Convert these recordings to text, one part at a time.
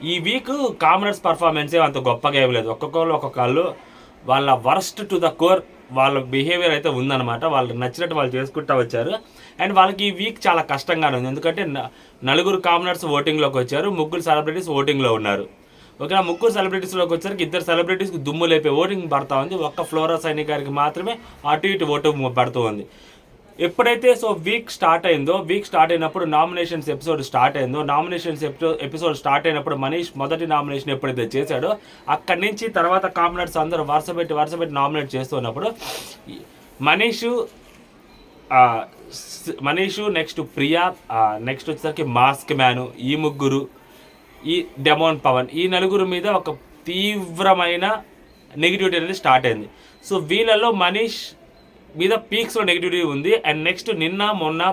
ఈ week commoners performance అంత గొప్పగా ఏం లేదు. ఒక్కొక్కళ్ళు వాళ్ళ వర్స్ట్ టు ద కోర్ వాళ్ళ బిహేవియర్ అయితే ఉందన్నమాట. వాళ్ళు నచ్చినట్టు వాళ్ళు చేసుకుంటూ వచ్చారు. అండ్ వాళ్ళకి ఈ వీక్ చాలా కష్టంగానే ఉంది. ఎందుకంటే నలుగురు కామనర్స్ ఓటింగ్లోకి వచ్చారు, ముగ్గురు సెలబ్రిటీస్ ఓటింగ్లో ఉన్నారు. ఓకేనా, ముగ్గురు సెలబ్రిటీస్లోకి వచ్చరికి ఇద్దరు సెలబ్రిటీస్కి దుమ్ము లేపే ఓటింగ్ పడతా ఉంది. ఒక్క ఫ్లోరా సైని గారికి మాత్రమే అటు ఇటు ఓటు పడుతూ ఉంది. ఎప్పుడైతే వీక్ స్టార్ట్ అయినప్పుడు నామినేషన్స్ ఎపిసోడ్ స్టార్ట్ అయిందో, ఎపిసోడ్ స్టార్ట్ అయినప్పుడు మనీష్ మొదటి నామినేషన్ ఎప్పుడైతే చేశాడో అక్కడి నుంచి తర్వాత కామనర్స్ అందరూ వరుస పెట్టి నామినేట్ చేస్తున్నప్పుడు మనీషు నెక్స్ట్ ప్రియా, నెక్స్ట్ వచ్చేసరికి మాస్క్ మ్యాను, ఈ ముగ్గురు, ఈ డెమోన్ పవన్, ఈ నలుగురు మీద ఒక తీవ్రమైన నెగిటివిటీ అనేది స్టార్ట్ అయింది. సో వీళ్ళల్లో మనీష్ మీద పీక్స్లో నెగిటివిటీ ఉంది. అండ్ నెక్స్ట్ నిన్న మొన్న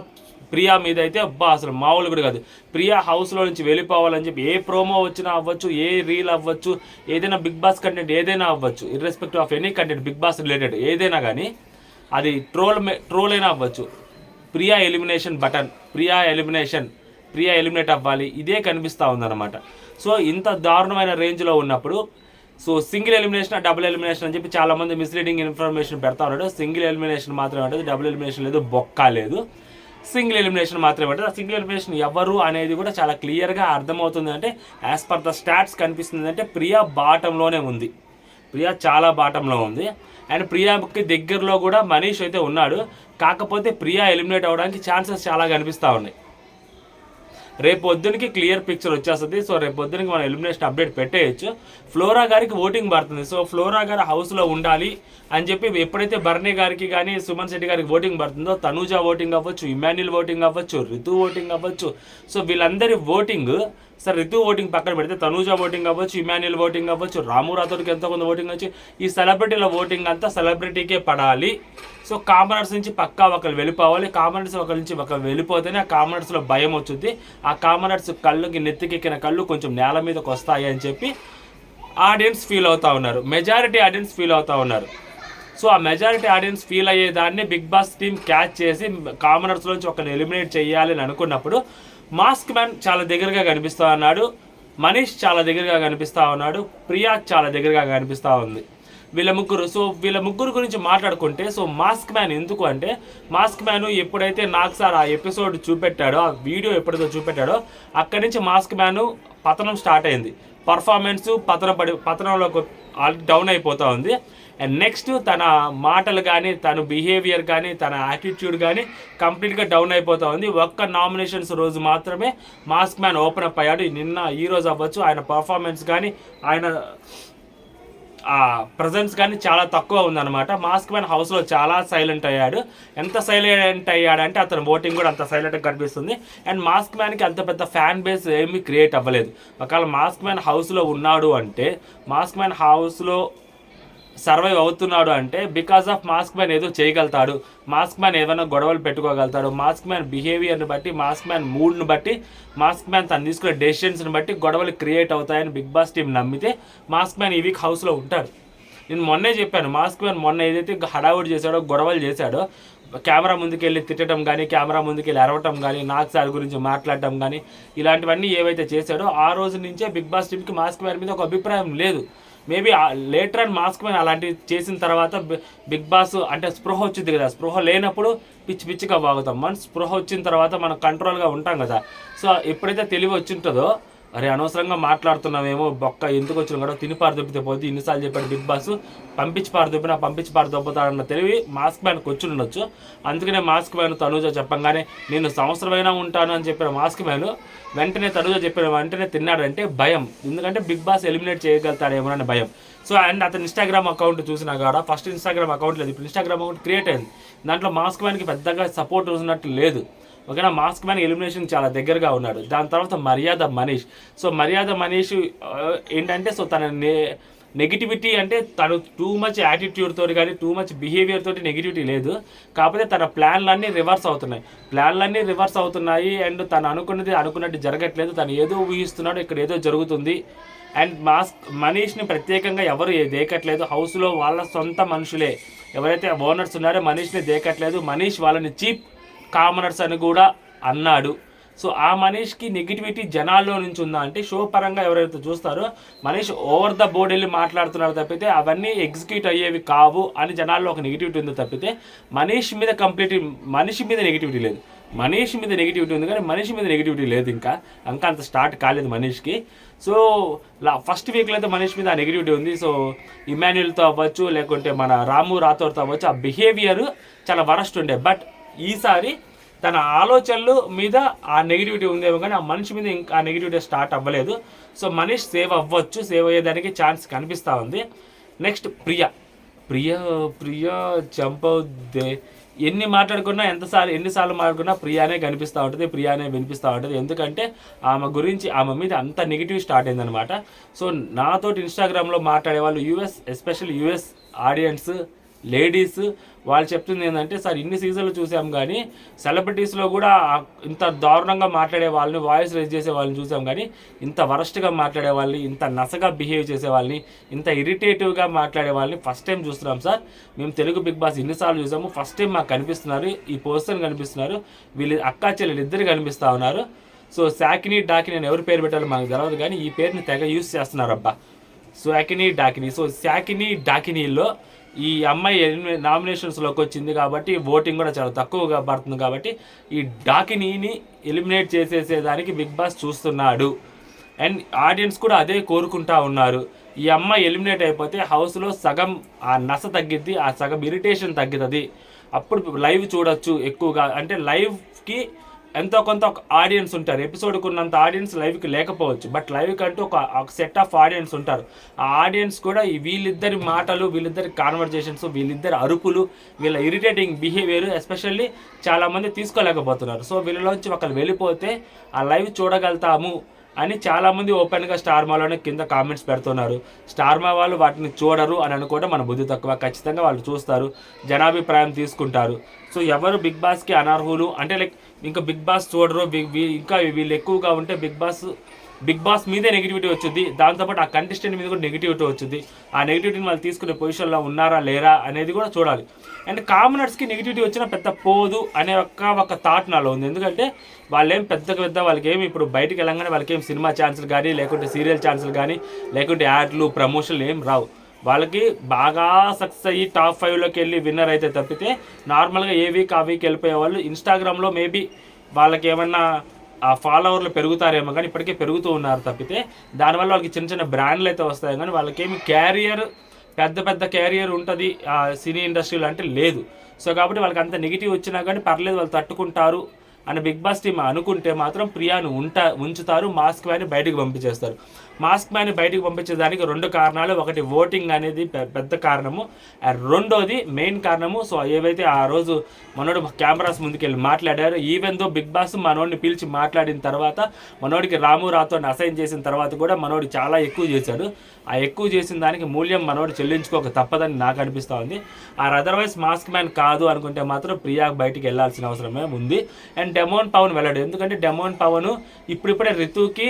ప్రియా మీద అయితే అసలు మామూలు కూడా కాదు. ప్రియా హౌస్లో నుంచి వెళ్ళిపోవాలని చెప్పి ఏ ప్రోమో వచ్చినా అవ్వచ్చు, ఏ రీల్ అవ్వచ్చు, ఏదైనా బిగ్ బాస్ కంటెంట్ ఏదైనా అవ్వచ్చు, irrespective of any content big boss related ఏదైనా కానీ అది ట్రోల్ అయినా అవ్వచ్చు, Priya elimination button, Priya eliminate అవ్వాలి, ఇదే కనిపిస్తూ ఉందన్నమాట. సో ఇంత దారుణమైన రేంజ్లో ఉన్నప్పుడు సింగిల్ ఎలిమినేషన్, డబుల్ ఎలిమినేషన్ అని చెప్పి చాలామంది మిస్లీడింగ్ ఇన్ఫర్మేషన్ పెడతా ఉన్నాడు. సింగిల్ ఎలిమినేషన్ మాత్రమే ఉంటుంది, డబుల్ ఎలిమినేషన్ లేదు, బొక్క లేదు, సింగిల్ ఎలిమినేషన్ మాత్రమే ఉంటుంది. ఆ సింగిల్ ఎలిమినేషన్ ఎవరు అనేది కూడా చాలా క్లియర్గా అర్థమవుతుంది. అంటే యాజ్ పర్ ద స్టాట్స్ కనిపిస్తుంది అంటే ప్రియా బాటంలోనే ఉంది, ప్రియా చాలా బాటంలో ఉంది. అండ్ ప్రియాకి దగ్గరలో కూడా మనీష్ అయితే ఉన్నాడు. కాకపోతే ప్రియా ఎలిమినేట్ అవ్వడానికి ఛాన్సెస్ చాలా కనిపిస్తూ ఉన్నాయి. రేపు పొద్దునకి క్లియర్ పిక్చర్ వచ్చేస్తుంది. సో రేపు పొద్దునకి మనం ఎలిమినేషన్ అప్డేట్ పెట్టేయచ్చు. ఫ్లోరా గారికి ఓటింగ్ పడుతుంది. సో ఫ్లోరా గారు హౌస్లో ఉండాలి అని చెప్పి ఎప్పుడైతే బర్నీ గారికి కానీ సుమన్ శెట్టి గారికి ఓటింగ్ పడుతుందో తనూజ ఓటింగ్ అవ్వచ్చు, ఇమాన్యుల్ ఓటింగ్ అవ్వచ్చు, రితు ఓటింగ్ అవ్వచ్చు. సో వీళ్ళందరి ఓటింగ్, సార్ రితు ఓటింగ్ పక్కన పెడితే తనూజ ఓటింగ్ అవ్వచ్చు, ఇమాన్యుల్ ఓటింగ్ అవ్వచ్చు, రాము రాథోడ్కి ఎంతో కొంత ఓటింగ్ వచ్చి ఈ సెలబ్రిటీల ఓటింగ్ అంతా సెలబ్రిటీకే పడాలి. సో కామనర్స్ నుంచి పక్కా ఒకరు వెళ్ళిపోవాలి. కామనర్స్ ఒకరి నుంచి ఒకరు వెళ్ళిపోతేనే ఆ కామనర్స్లో భయం వచ్చింది. ఆ కామనర్స్ కళ్ళుకి నెత్తికెక్కిన కళ్ళు కొంచెం నేల మీదకి వస్తాయి అని చెప్పి ఆడియన్స్ ఫీల్ అవుతూ ఉన్నారు, మెజారిటీ ఆడియన్స్ ఫీల్ అవుతూ ఉన్నారు. సో ఆ మెజారిటీ ఆడియన్స్ ఫీల్ అయ్యేదాన్ని బిగ్ బాస్ టీమ్ క్యాచ్ చేసి కామనర్స్లోంచి ఒకరిని ఎలిమినేట్ చేయాలి అని అనుకున్నప్పుడు మాస్క్ మ్యాన్ చాలా దగ్గరగా కనిపిస్తూ ఉన్నాడు, మనీష్ చాలా దగ్గరగా కనిపిస్తూ ఉన్నాడు, ప్రియా చాలా దగ్గరగా కనిపిస్తూ ఉంది. వీళ్ళ ముగ్గురు గురించి మాట్లాడుకుంటే మాస్క్ మ్యాన్ ఎందుకు అంటే, మాస్క్ మ్యాన్ ఎప్పుడైతే నాకు సార్ ఆ ఎపిసోడ్ చూపెట్టాడో, ఆ వీడియో ఎప్పుడైతే చూపెట్టాడో అక్కడి నుంచి మాస్క్ మ్యాన్ పతనం స్టార్ట్ అయింది. పర్ఫార్మెన్స్ పతనంలోకి డౌన్ అయిపోతూ ఉంది. అండ్ నెక్స్ట్ తన మాటలు కానీ, తన బిహేవియర్ కానీ, తన యాటిట్యూడ్ కానీ కంప్లీట్గా డౌన్ అయిపోతూ ఉంది. ఒక్క నామినేషన్స్ రోజు మాత్రమే మాస్క్ మ్యాన్ ఓపెన్ అప్ అయ్యాడు. నిన్న ఈ రోజు అవ్వచ్చు, ఆయన పర్ఫార్మెన్స్ కానీ ఆయన ప్రజెన్స్ కానీ చాలా తక్కువ ఉందన్నమాట. మాస్క్ మ్యాన్ హౌస్లో చాలా సైలెంట్ అయ్యాడు. ఎంత సైలెంట్ అయ్యాడంటే అతను ఓటింగ్ కూడా అంత సైలెంట్గా కనిపిస్తుంది. అండ్ మాస్క్ మ్యాన్కి అంత పెద్ద ఫ్యాన్ బేస్ ఏమీ క్రియేట్ అవ్వలేదు. ఒకవేళ మాస్క్ మ్యాన్ హౌస్లో ఉన్నాడు అంటే, మాస్క్ మ్యాన్ హౌస్లో సర్వైవ్ అవుతున్నాడు అంటే బికాస్ ఆఫ్ మాస్క్ మ్యాన్ ఏదో చేయగలుగుతాడు, మాస్క్ మ్యాన్ ఏమైనా గొడవలు పెట్టుకోగలుగుతాడు, మాస్క్ మ్యాన్ బిహేవియర్ని బట్టి, మాస్క్ మ్యాన్ మూడ్ని బట్టి, మాస్క్ మ్యాన్ తను తీసుకునే డెసిషన్స్ని బట్టి గొడవలు క్రియేట్ అవుతాయని బిగ్ బాస్ టీం నమ్మితే మాస్క్ మ్యాన్ ఈ వీక్ హౌస్లో ఉంటాడు. నేను మొన్నే చెప్పాను, మాస్క్ మ్యాన్ మొన్న ఏదైతే హడావుడి చేశాడో, గొడవలు చేశాడో, కెమెరా ముందుకెళ్ళి తిట్టడం కానీ, కెమెరా ముందుకెళ్ళి అరవటం కానీ, నాకు సార్ గురించి మాట్లాడటం కానీ, ఇలాంటివన్నీ ఏవైతే చేశాడో ఆ రోజు నుంచే బిగ్ బాస్ టీంకి మాస్క్ మ్యాన్ మీద ఒక అభిప్రాయం లేదు. Maybe later and mask man అలాంటివి చేసిన తర్వాత బిగ్ బాస్ అంటే స్పృహ వచ్చింది కదా, స్పృహ లేనప్పుడు పిచ్చిగా బాగుతాం. మన స్పృహ వచ్చిన తర్వాత మనం కంట్రోల్గా ఉంటాం కదా. సో ఎప్పుడైతే తెలివి వచ్చింటుందో, అరే అనవసరంగా మాట్లాడుతున్నామేమో, బొక్క ఎందుకు వచ్చిన కూడా తిని పారదొప్పితే పోతే ఇన్నిసార్లు చెప్పాడు బిగ్ బాస్, పంపించి పారదొప్పుతాడన్న తెలివి మాస్క్ మ్యాన్కి వచ్చి ఉండొచ్చు. అందుకనే మాస్క్ మ్యాన్ తనూజ చెప్పంగానే నేను సంవత్సరమైనా ఉంటాను అని చెప్పిన మాస్క్ మ్యాన్ వెంటనే తనూజ చెప్పిన వెంటనే తిన్నాడంటే భయం. ఎందుకంటే బిగ్ బాస్ ఎలిమినేట్ చేయగలుగుతాడేమో అని భయం. సో అండ్ అతను ఇన్స్టాగ్రామ్ అకౌంట్ చూసినా కూడా, ఫస్ట్ ఇన్స్టాగ్రామ్ అకౌంట్ లేదు, ఇప్పుడు ఇన్స్టాగ్రామ్ అకౌంట్ క్రియేట్ అయింది. దాంట్లో మాస్క్ మ్యాన్కి పెద్దగా సపోర్ట్ ఉన్నట్టు లేదు. ఓకేనా, మాస్క్ మ్యాన్ ఎలిమినేషన్ చాలా దగ్గరగా ఉన్నాడు. దాని తర్వాత మర్యాద మనీష్. సో మర్యాద మనీష్ ఏంటంటే తన నెగిటివిటీ అంటే తను టూ మచ్ యాటిట్యూడ్ తోటి కానీ, టూ మచ్ బిహేవియర్ తోటి నెగిటివిటీ లేదు. కాకపోతే తన ప్లాన్లన్నీ రివర్స్ అవుతున్నాయి. అండ్ తను అనుకున్నట్టు జరగట్లేదు. తను ఏదో ఊహిస్తున్నాడు, ఇక్కడ ఏదో జరుగుతుంది. అండ్ మనీష్ని ప్రత్యేకంగా ఎవరు దేకట్లేదు. హౌస్లో వాళ్ళ సొంత మనుషులే ఎవరైతే ఓనర్స్ ఉన్నారో మనీష్ని దేకట్లేదు. మనీష్ వాళ్ళని చీప్ కామనర్స్ అని కూడా అన్నాడు. సో ఆ మనీష్కి నెగిటివిటీ జనాల్లో నుంచి ఉందా అంటే షో పరంగా ఎవరైతే చూస్తారో మనీష్ ఓవర్ ద బోర్డ్ వెళ్ళి మాట్లాడుతున్నారు తప్పితే అవన్నీ ఎగ్జిక్యూట్ అయ్యేవి కావు అని జనాల్లో ఒక నెగిటివిటీ ఉంది తప్పితే మనిషి మీద నెగిటివిటీ లేదు. మనీష్ మీద నెగిటివిటీ ఉంది కానీ మనిషి మీద నెగిటివిటీ లేదు. ఇంకా అంత స్టార్ట్ కాలేదు మనీష్కి. సో ఫస్ట్ వీక్లో అయితే మనీష్ మీద ఆ నెగిటివిటీ ఉంది. సో ఇమాన్యుయల్తో అవ్వచ్చు, లేకుంటే మన రాము రాథోర్తో అవ్వచ్చు, ఆ బిహేవియర్ చాలా వరస్ట్ ఉండే. బట్ ఈసారి తన ఆలోచనలు మీద ఆ నెగిటివిటీ ఉందేమో కానీ ఆ మనిషి మీద ఇంకా ఆ నెగిటివిటీ స్టార్ట్ అవ్వలేదు. సో మనీష్ సేవ్ అయ్యేదానికి ఛాన్స్ కనిపిస్తూ ఉంది. నెక్స్ట్ ప్రియా జంప్ అవుద్దే. ఎన్ని మాట్లాడుకున్నా ఎన్నిసార్లు మాట్లాడుకున్నా ప్రియానే కనిపిస్తూ ఉంటుంది, ప్రియానే వినిపిస్తూ ఉంటుంది. ఎందుకంటే ఆమె మీద అంత నెగిటివ్ స్టార్ట్ అయిందనమాట. సో నాతోటి ఇన్స్టాగ్రామ్లో మాట్లాడే వాళ్ళు ఎస్పెషల్లీ యూఎస్ ఆడియన్స్ లేడీస్ వాళ్ళు చెప్తుంది ఏంటంటే, సార్ ఇన్ని సీజన్లు చూసాం కానీ సెలబ్రిటీస్లో కూడా ఇంత దారుణంగా మాట్లాడే వాళ్ళని, వాయిస్ రేజ్ చేసే వాళ్ళని చూసాం కానీ ఇంత వరస్ట్గా మాట్లాడే వాళ్ళని, ఇంత నసగా బిహేవ్ చేసే వాళ్ళని, ఇంత ఇరిటేటివ్గా మాట్లాడే వాళ్ళని ఫస్ట్ టైం చూస్తున్నాం సార్. మేము తెలుగు బిగ్ బాస్ ఇన్నిసార్లు చూసాము, ఫస్ట్ టైం మాకు కనిపిస్తున్నారు, ఈ పర్సన్ కనిపిస్తున్నారు, వీళ్ళు అక్కా చెల్లెలు ఇద్దరు కనిపిస్తూ ఉన్నారు. సో శాకిని డాకిని నేను ఎవరి పేరు పెట్టాలో మాకు తెలియదు కానీ ఈ పేరుని తెగ యూజ్ చేస్తున్నారు అబ్బా, శాకిని డాకిని. సో శాకిని డాకినీలో ఈ అమ్మాయి నామినేషన్స్లోకి వచ్చింది కాబట్టి ఓటింగ్ కూడా చాలా తక్కువగా పడుతుంది కాబట్టి ఈ డాకినీని ఎలిమినేట్ చేసేసేదానికి బిగ్ బాస్ చూస్తున్నాడు. అండ్ ఆడియన్స్ కూడా అదే కోరుకుంటా ఉన్నారు. ఈ అమ్మాయి ఎలిమినేట్ అయిపోతే హౌస్లో సగం ఆ నస తగ్గిద్ది, ఆ సగం ఇరిటేషన్ తగ్గుతుంది. అప్పుడు లైవ్ చూడొచ్చు ఎక్కువగా. అంటే లైవ్కి ఎంతో కొంత ఒక ఆడియన్స్ ఉంటారు. ఎపిసోడ్కి ఉన్నంత ఆడియన్స్ లైవ్కి లేకపోవచ్చు, బట్ లైవ్కి అంటూ ఒక సెట్ ఆఫ్ ఆడియన్స్ ఉంటారు. ఆ ఆడియన్స్ కూడా వీళ్ళిద్దరి మాటలు, వీళ్ళిద్దరి కాన్వర్జేషన్స్, వీళ్ళిద్దరి అరుపులు, వీళ్ళ ఇరిటేటింగ్ బిహేవియర్ ఎస్పెషల్లీ చాలామంది తీసుకోలేకపోతున్నారు. సో వీళ్ళలోంచి ఒకరు వెళ్ళిపోతే ఆ లైవ్ చూడగలుగుతాము అని చాలామంది ఓపెన్గా స్టార్మాలోనే కింద కామెంట్స్ పెడుతున్నారు. స్టార్మా వాళ్ళు వాటిని చూడరు అని అనుకోవడం మన బుద్ధి తక్కువ. ఖచ్చితంగా వాళ్ళు చూస్తారు, జనాభిప్రాయం తీసుకుంటారు. సో ఎవరు బిగ్ బాస్కి అనర్హులు అంటే ఇంకా బిగ్ బాస్ చూడరు, ఇంకా వీళ్ళు ఎక్కువగా ఉంటే బిగ్ బాస్ మీదే నెగిటివిటీ వచ్చింది. దాంతోపాటు ఆ కంటెస్టెంట్ మీద కూడా నెగిటివిటీ వచ్చింది. ఆ నెగిటివిటీని వాళ్ళు తీసుకునే పొజిషన్లో ఉన్నారా లేరా అనేది కూడా చూడాలి. అండ్ కామనర్స్కి నెగిటివిటీ వచ్చినా పెద్ద పోదు అనే ఒక థాట్ నాలో ఉంది. ఎందుకంటే వాళ్ళేం వాళ్ళకి ఏమి ఇప్పుడు బయటికి వెళ్ళంగానే వాళ్ళకి ఏం సినిమా ఛాన్సులు కానీ, లేకుంటే సీరియల్ ఛాన్సులు కానీ, లేకుంటే యాడ్లు ప్రమోషన్లు ఏం రావు. వాళ్ళకి బాగా సక్సెస్ అయ్యి టాప్ 5లోకి వెళ్ళి విన్నర్ అయితే తప్పితే నార్మల్గా ఏ వీక్ ఆ వీక్ వెళ్ళిపోయే వాళ్ళు ఇన్స్టాగ్రామ్లో మేబీ వాళ్ళకి ఏమన్నా ఆ ఫాలోవర్లు పెరుగుతారేమో కానీ ఇప్పటికే పెరుగుతూ ఉన్నారు తప్పితే దానివల్ల వాళ్ళకి చిన్న చిన్న బ్రాండ్లు అయితే వస్తాయి కానీ వాళ్ళకేమి పెద్ద క్యారియర్ ఉంటుంది ఆ సినీ ఇండస్ట్రీలో అంటే లేదు. సో కాబట్టి వాళ్ళకి అంత నెగిటివ్ వచ్చినా కానీ పర్లేదు, వాళ్ళు తట్టుకుంటారు అని బిగ్ బాస్ టీమ్ అనుకుంటే మాత్రం ప్రియాను ఉంచుతారు, మాస్క్ మ్యాన్ని బయటకు పంపించేస్తారు. మాస్క్ మ్యాన్ని బయటకు పంపించేదానికి 2 కారణాలు. ఒకటి ఓటింగ్ అనేది పెద్ద కారణము, రెండోది మెయిన్ కారణము. సో ఏవైతే ఆ రోజు మనోడు కెమెరాస్ ముందుకెళ్ళి మాట్లాడారు, ఈవెన్ దో బిగ్ బాస్ మనోడిని పిలిచి మాట్లాడిన తర్వాత మనోడికి రాము రాథోడ్ని అసైన్ చేసిన తర్వాత కూడా మనోడు చాలా ఎక్కువ చేశాడు. ఆ ఎక్కువ చేసిన దానికి మూల్యం మనోడు చెల్లించుకోక తప్పదని నాకు అనిపిస్తూ ఉంది. అదర్వైజ్ మాస్క్ మ్యాన్ కాదు అనుకుంటే మాత్రం ప్రియా బయటికి వెళ్ళాల్సిన అవసరమే ఉంది. అండ్ డెమోన్ పవన్ వెళ్ళాడు. ఎందుకంటే డెమోన్ పవన్ ఇప్పుడిప్పుడే రితుకి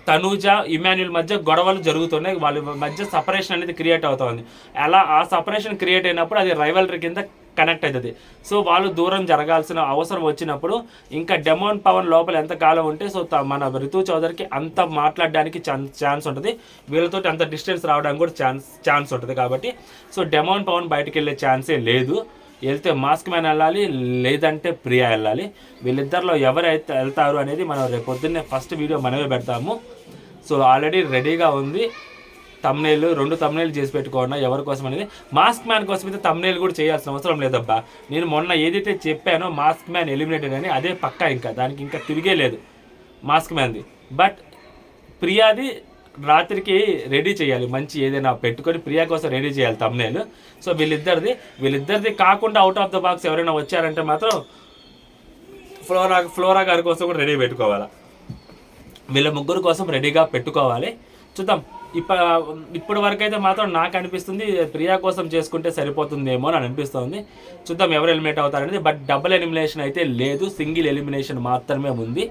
తనూజ ఇమాన్యుయల్ మధ్య గొడవలు జరుగుతున్నాయి. వాళ్ళ మధ్య సపరేషన్ అనేది క్రియేట్ అవుతుంది. అలా ఆ సపరేషన్ క్రియేట్ అయినప్పుడు అది రైవల్రీ కింద కనెక్ట్ అవుతుంది. సో వాళ్ళు దూరం జరగాల్సిన అవసరం వచ్చినప్పుడు ఇంకా డెమోన్ పవన్ లోపల ఎంతకాలం ఉంటే సో మన రితు చౌదరికి అంత మాట్లాడడానికి ఛాన్స్ ఉంటుంది, వీళ్ళతో అంత డిస్టెన్స్ రావడానికి కూడా ఛాన్స్ ఉంటుంది. కాబట్టి సో డెమోన్ పవన్ బయటకు వెళ్ళే ఛాన్సే లేదు. వెళ్తే మాస్క్ మ్యాన్ వెళ్ళాలి, లేదంటే ప్రియా వెళ్ళాలి. వీళ్ళిద్దరిలో ఎవరైతే వెళ్తారు అనేది మనం రేపు పొద్దున్నే ఫస్ట్ వీడియో మనమే పెడతాము. సో ఆల్రెడీ రెడీగా ఉంది. రెండు తమ్నైల్ చేసి పెట్టుకోండి ఎవరి కోసం అనేది. మాస్క్ మ్యాన్ కోసం అయితే తమ్నైల్ కూడా చేయాల్సిన అవసరం లేదబ్బా. నేను మొన్న ఏదైతే చెప్పానో మాస్క్ మ్యాన్ ఎలిమినేటెడ్ అని అదే పక్కా, ఇంకా దానికి ఇంకా తిరిగే లేదు మాస్క్ మ్యాన్ది. బట్ ప్రియాది రాత్రికి రెడీ చేయాలి, మంచి ఏదైనా పెట్టుకొని ప్రియా కోసం రెడీ చేయాలి తమ్నైల్. సో వీళ్ళిద్దరిది కాకుండా అవుట్ ఆఫ్ ద బాక్స్ ఎవరైనా వచ్చారంటే మాత్రం ఫ్లోరా గారి కోసం కూడా రెడీ పెట్టుకోవాలి. వీళ్ళ ముగ్గురు కోసం రెడీగా పెట్టుకోవాలి. చూద్దాం. ఇప్పటి వరకు అయితే మాత్రం నాకు అనిపిస్తుంది ప్రియా కోసం చేసుకుంటే సరిపోతుందేమో అని అనిపిస్తుంది. చూద్దాం ఎవరు ఎలిమినేట్ అవుతారనేది. బట్ డబుల్ ఎలిమినేషన్ అయితే లేదు, సింగిల్ ఎలిమినేషన్ మాత్రమే ఉంది.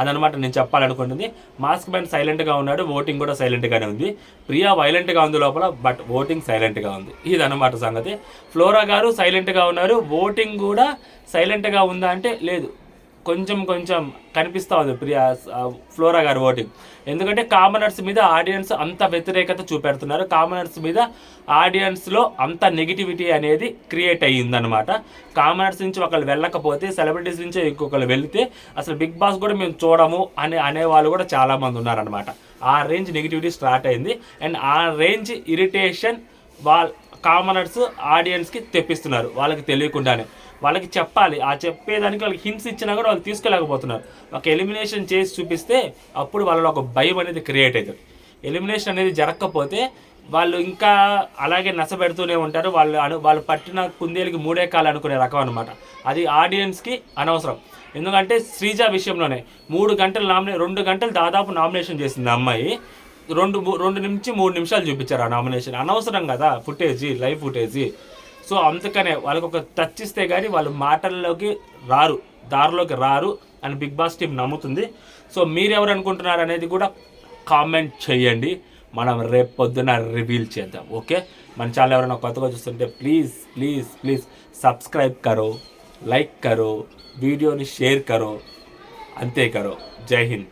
అదనమాట నేను చెప్పాలనుకుంటుంది. మాస్క్ మ్యాన్ సైలెంట్గా ఉన్నాడు, ఓటింగ్ కూడా సైలెంట్గానే ఉంది. ప్రియా వైలెంట్గా ఉంది లోపల, బట్ ఓటింగ్ సైలెంట్గా ఉంది. ఇదన్నమాట సంగతి. ఫ్లోరా గారు సైలెంట్గా ఉన్నారు, ఓటింగ్ కూడా సైలెంట్గా ఉందా అంటే లేదు, కొంచెం కనిపిస్తూ ఉంది ఫ్లోరా గారు ఓటింగ్. ఎందుకంటే కామనర్స్ మీద ఆడియన్స్ అంత వ్యతిరేకత చూపెడుతున్నారు, కామనర్స్ మీద ఆడియన్స్లో అంత నెగిటివిటీ అనేది క్రియేట్ అయ్యిందనమాట. కామనర్స్ నుంచి ఒకళ్ళు వెళ్ళకపోతే, సెలబ్రిటీస్ నుంచి ఇంకొకళ్ళు వెళితే అసలు బిగ్ బాస్ కూడా మేము చూడము అనేవాళ్ళు కూడా చాలామంది ఉన్నారనమాట. ఆ రేంజ్ నెగిటివిటీ స్టార్ట్ అయింది. అండ్ ఆ రేంజ్ ఇరిటేషన్ కామనర్స్ ఆడియన్స్కి తెప్పిస్తున్నారు వాళ్ళకి తెలియకుండానే. వాళ్ళకి చెప్పాలి, ఆ చెప్పేదానికి వాళ్ళకి హింట్స్ ఇచ్చినా కూడా వాళ్ళు తీసుకోలేకపోతున్నారు. ఒక ఎలిమినేషన్ చేసి చూపిస్తే అప్పుడు వాళ్ళలో ఒక భయం అనేది క్రియేట్ అవుతుంది. ఎలిమినేషన్ అనేది జరగకపోతే వాళ్ళు ఇంకా అలాగే నసపెడుతూనే ఉంటారు. వాళ్ళు పట్టిన కుందేలకి 3 కాలు అనుకునే రకం అనమాట. అది ఆడియన్స్కి అనవసరం. ఎందుకంటే శ్రీజ విషయంలోనే 2 గంటలు దాదాపు నామినేషన్ చేసింది అమ్మాయి. 2 నుంచి 3 నిమిషాలు చూపించారు ఆ నామినేషన్. అనవసరం కదా ఫుటేజీ, లైవ్ ఫుటేజీ. సో అందుకనే వాళ్ళకి ఒక టచ్ ఇస్తే కానీ వాళ్ళు మాటల్లోకి రారు, దారిలోకి రారు అని బిగ్ బాస్ టీం నమ్ముతుంది. సో మీరెవరు అనుకుంటున్నారు అనేది కూడా కామెంట్ చేయండి, మనం రేపు పొద్దున రివీల్ చేద్దాం. ఓకే, మన ఛానల్ ఎవరైనా కొత్తగా చూస్తుంటే ప్లీज़ సబ్స్క్రైబ్ करो, लाइक करो, वीडियो ने शेयर करो, अंते करो. जय हिंद.